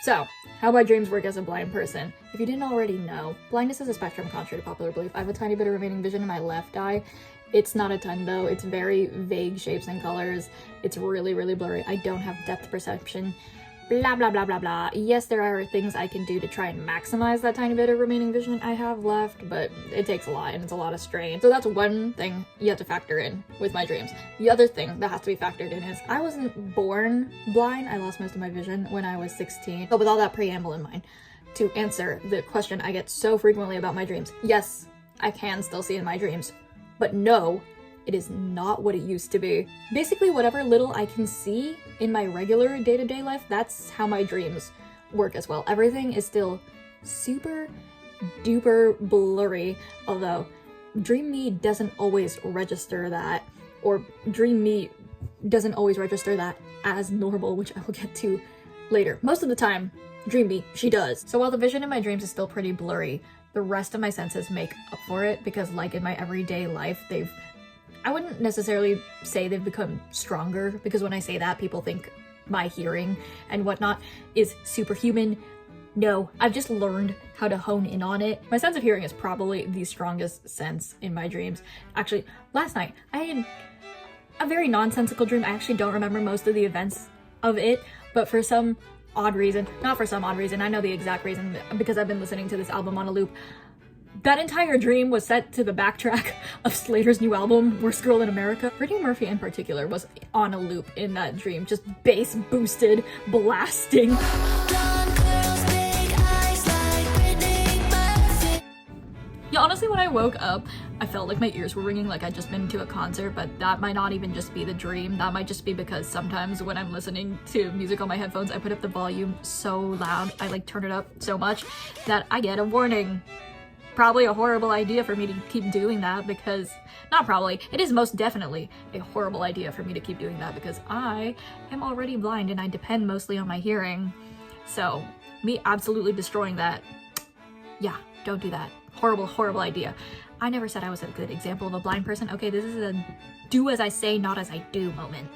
So, how my dreams work as a blind person. If you didn't already know, blindness is a spectrum contrary to popular belief. I have a tiny bit of remaining vision in my left eye. It's not a ton though, it's very vague shapes and colors. It's really, really blurry. I don't have depth perception. Blah, blah, blah, blah, blah. Yes, there are things I can do to try and maximize that tiny bit of remaining vision I have left, but it takes a lot and it's a lot of strain. So that's one thing you have to factor in with my dreams. The other thing that has to be factored in is I wasn't born blind. I lost most of my vision when I was 16. But with all that preamble in mind, to answer the question I get so frequently about my dreams, yes, I can still see in my dreams, but no, it is not what it used to be. Basically, whatever little I can see in my regular day-to-day life, that's how my dreams work as well. Everything is still super duper blurry, although Dream Me doesn't always register that, or Dream Me doesn't always register that as normal, which I will get to later. Most of the time, Dream Me, she does. So while the vision in my dreams is still pretty blurry, the rest of my senses make up for it because, like in my everyday life, I wouldn't necessarily say they've become stronger, because when I say that, people think my hearing and whatnot is superhuman. No, I've just learned how to hone in on it. My sense of hearing is probably the strongest sense in my dreams. Actually, last night, I had a very nonsensical dream. I actually don't remember most of the events of it, but for some odd reason, not for some odd reason, I know the exact reason because I've been listening to this album on a loop. That entire dream was set to the backtrack of Slater's new album, Worst Girl in America. Freddie Murphy in particular was on a loop in that dream, just bass boosted, blasting. Yeah, honestly, when I woke up, I felt like my ears were ringing like I'd just been to a concert, but that might not even just be the dream. That might just be because sometimes when I'm listening to music on my headphones, I put up the volume so loud, I like turn it up so much that I get a warning. Probably a horrible idea for me to keep doing that because, not probably, it is most definitely a horrible idea for me to keep doing that because I am already blind and I depend mostly on my hearing. So, me absolutely destroying that, yeah, don't do that. Horrible, horrible idea. I never said I was a good example of a blind person. Okay, this is a do as I say, not as I do moment.